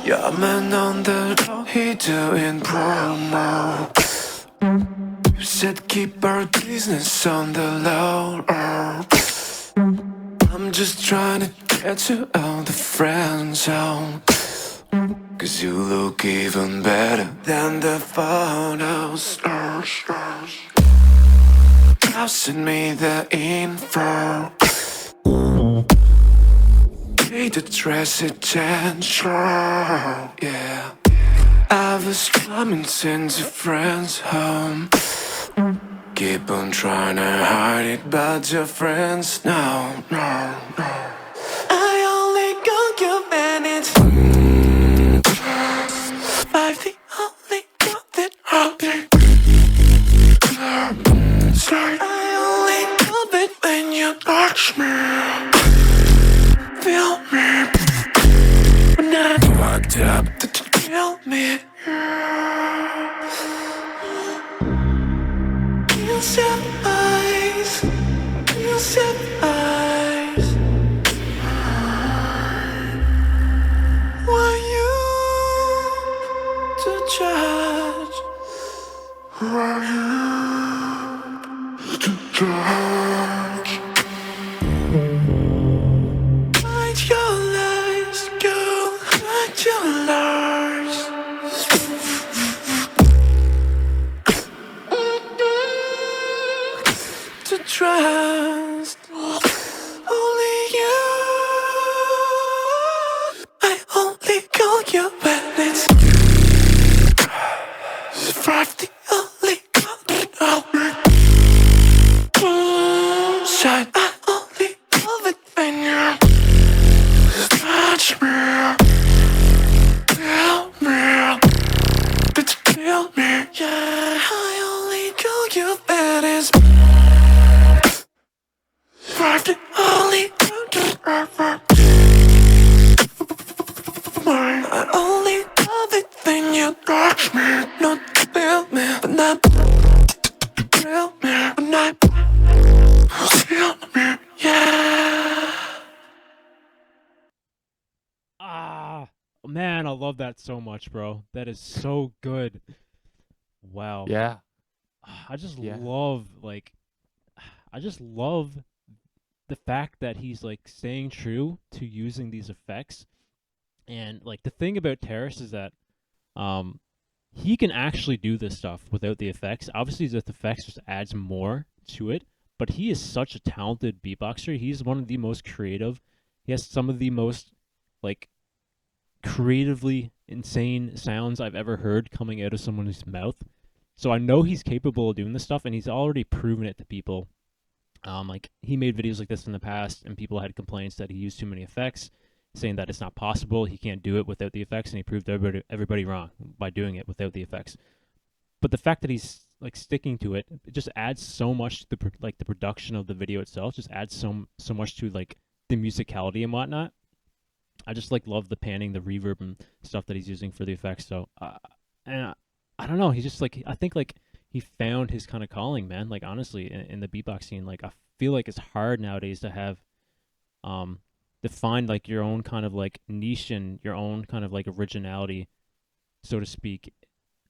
야만 넌들도 doing promo. You said keep our business on the low. I'm just trying to get you out the friend zone. Cause you look even better than the photos. Now send me the info. Need to dress attention. Yeah, I was coming since your friend's home. Keep on trying to hide it, but your friends know. I only got you when it's five, the only got that happened. I only love it when you touch me, feel me, when I'm fucked up, that you feel me. You said eyes, you said eyes. Were you to judge? Were you to judge? Hide your lies, girl, hide your lies. To trust only you. I only call you when it's five, the only call that I'll make. Side, I only love it when you touch me, feel me, but you feel me. Yeah, I only call you when it's five, the only call that I'll make. I only love it when you touch me, not feel me, but not feel me, but not feel me, yeah. Ah, man, I love that so much, bro. That is so good. Wow. Yeah. I just Yeah. love I just love the fact that he's like staying true to using these effects. And like the thing about Terrace is that he can actually do this stuff without the effects. Obviously the effects just adds more to it, but he is such a talented beatboxer. He's one of the most creative. He has some of the most like creatively insane sounds I've ever heard coming out of someone's mouth. So I know he's capable of doing this stuff, and he's already proven it to people. Like he made videos like this in the past, and people had complaints that he used too many effects, saying that it's not possible. He can't do it without the effects, and he proved everybody wrong by doing it without the effects. But the fact that he's like sticking to it, it just adds so much to the production of the video itself. Just adds so much to like the musicality and whatnot. I just like love the panning, the reverb, and stuff that he's using for the effects. So, and I don't know. He's just like I think like he found his kind of calling, man. Like honestly, in the beatbox scene, like I feel like it's hard nowadays to have, to find like your own kind of like niche and your own kind of like originality, so to speak,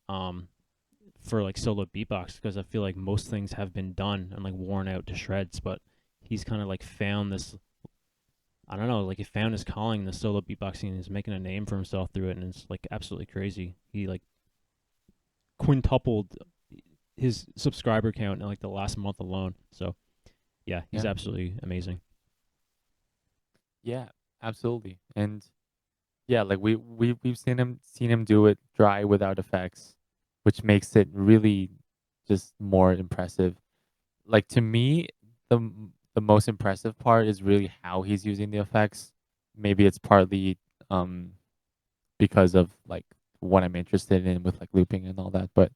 for like solo beatbox, because I feel like most things have been done and like worn out to shreds, but he's kind of like found this. I don't know, like he found his calling in the solo beatboxing and is making a name for himself through it, and it's like absolutely crazy. He like quintupled his subscriber count in like the last month alone. So yeah, he's absolutely amazing. Yeah, absolutely. And yeah, like we've seen him do it dry without effects, which makes it really just more impressive. Like to me, the most impressive part is really how he's using the effects. Maybe it's partly because of like what I'm interested in with like looping and all that, but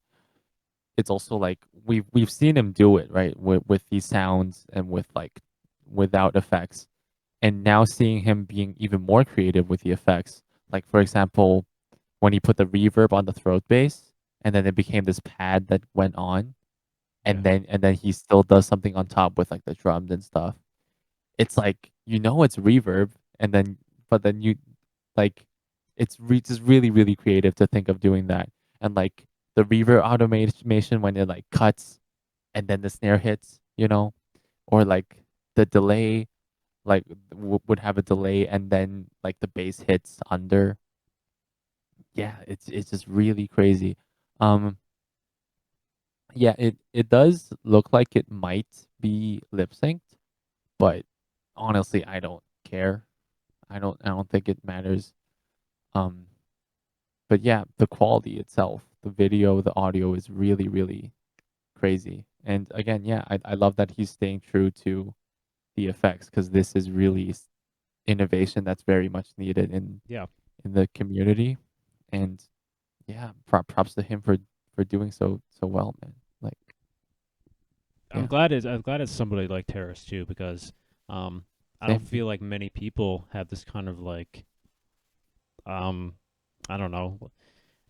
it's also like we've seen him do it, right? With these sounds and with like without effects. And now seeing him being even more creative with the effects. Like for example, when he put the reverb on the throat bass and then it became this pad that went on, and then he still does something on top with like the drums and stuff. It's like it's reverb and then but then you like just really really creative to think of doing that, and like the reverb automation when it like cuts and then the snare hits, or like the delay, like would have a delay and then like the bass hits under. Yeah, it's just really crazy. um yeah, it does look like it might be lip synced, but honestly I don't care. I don't think it matters. um but yeah, the quality itself, the video, the audio is really really crazy. And again, yeah, I love that he's staying true to the effects, because this is really innovation that's very much needed Yeah. in the community. And yeah, props to him for doing so well, man. Like, yeah, I'm glad it's somebody like Terrace too, because um I don't same. feel like many people have this kind of like um I don't know,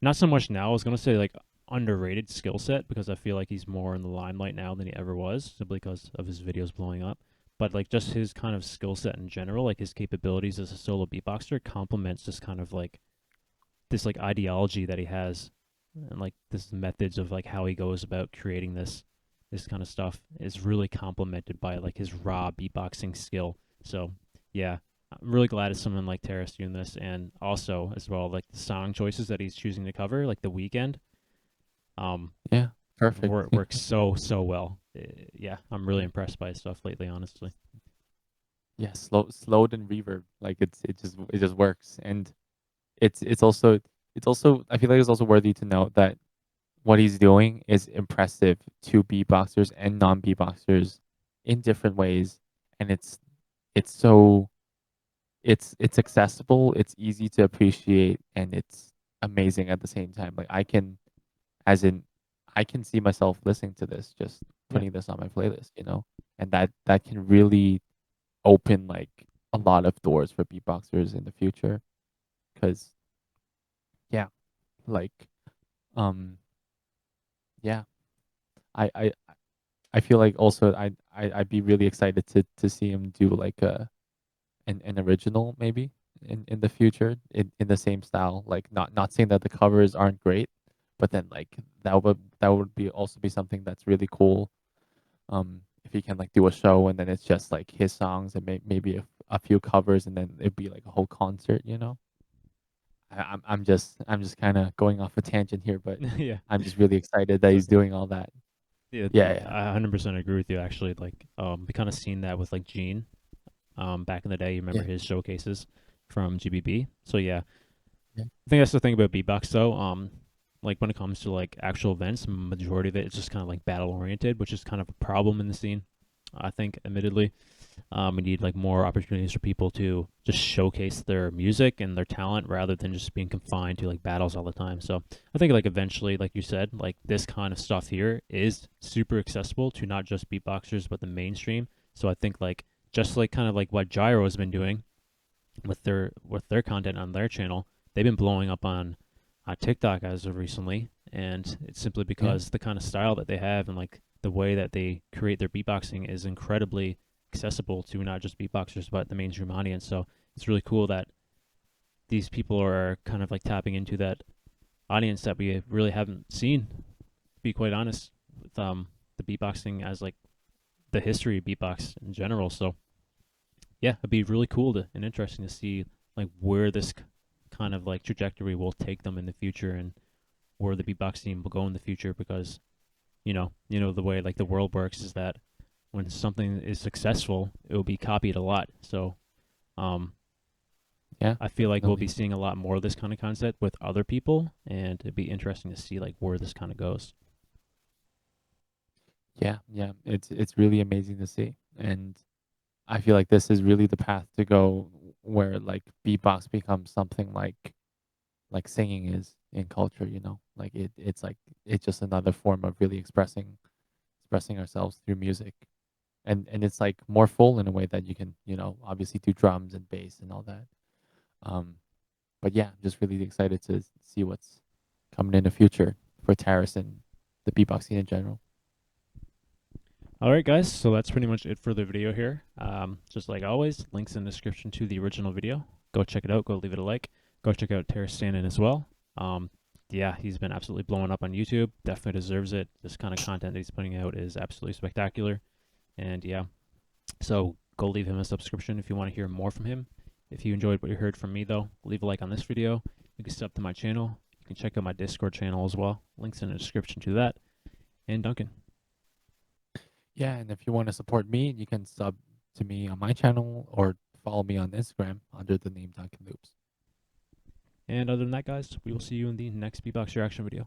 not so much now. I was gonna say like underrated skill set, because I feel like he's more in the limelight now than he ever was, simply because of his videos blowing up. But like just his kind of skill set in general, like his capabilities as a solo beatboxer, complements this kind of like this like ideology that he has, and like this methods of like how he goes about creating this kind of stuff is really complemented by like his raw beatboxing skill. So yeah, I'm really glad it's someone like Terrace doing this, and also as well like the song choices that he's choosing to cover, like the Weekend, um, Yeah, perfect. works so well. Yeah, I'm really impressed by his stuff lately, honestly. Yeah, slowed and reverb, like it just works. And it's also I feel like it's also worthy to note that what he's doing is impressive to beatboxers and non beatboxers in different ways. And it's so it's accessible, it's easy to appreciate, and it's amazing at the same time. Like as in I can see myself listening to this, just Yeah, putting this on my playlist, and that can really open like a lot of doors for beatboxers in the future. Because yeah, like um yeah, I I I feel like also I'd be really excited to see him do like an original maybe in the future in the same style. Like not saying that the covers aren't great, but then like that would be also be something that's really cool. If he can like do a show and then it's just like his songs and maybe a few covers, and then it'd be like a whole concert. I'm just kind of going off a tangent here, but yeah, I'm just really excited that it's he's okay. doing all that. Yeah, Yeah, yeah, I 100% agree with you. Actually, like we kind of seen that with like Gene, back in the day. You remember yeah, his showcases from GBB. So yeah, yeah, I think that's the thing about beatbox though. Like when it comes to like actual events, majority of it is just kind of like battle oriented, which is kind of a problem in the scene. I think, admittedly, we need like more opportunities for people to just showcase their music and their talent rather than just being confined to like battles all the time. So I think like eventually, like you said, like this kind of stuff here is super accessible to not just beatboxers but the mainstream. So I think like just like kind of like what Gyro has been doing with their content on their channel, they've been blowing up on TikTok as of recently, and it's simply yeah, because the kind of style that they have and like the way that they create their beatboxing is incredibly accessible to not just beatboxers but the mainstream audience. So it's really cool that these people are kind of like tapping into that audience that we really haven't seen. To be quite honest, with the beatboxing as like the history of beatbox in general. So yeah, it'd be really cool and interesting to see like where this kind of like trajectory will take them in the future, and where the beatbox scene will go in the future. Because the way like the world works is that when something is successful, it will be copied a lot. So um, yeah, I feel like we'll be definitely. seeing a lot more of this kind of concept with other people, and it'd be interesting to see like where this kind of goes. Yeah, yeah, it's really amazing to see. And I feel like this is really the path to go, where like beatbox becomes something like singing is in culture. Like it's just another form of really expressing ourselves through music. And it's like more full in a way that you can, obviously do drums and bass and all that. Um but yeah, I'm just really excited to see what's coming in the future for Taris and the beatbox scene in general. Alright guys, so that's pretty much it for the video here. Just like always, links in the description to the original video. Go check it out, go leave it a like. Go check out Stanin as well. Yeah, he's been absolutely blowing up on YouTube. Definitely deserves it. This kind of content that he's putting out is absolutely spectacular. And yeah, so go leave him a subscription if you want to hear more from him. If you enjoyed what you heard from me though, leave a like on this video. You can sub to my channel. You can check out my Discord channel as well. Links in the description to that. And Duncan. Yeah, and if you want to support me, you can sub to me on my channel or follow me on Instagram under the name Duncan Loops. And other than that, guys, we will see you in the next Beatbox reaction video.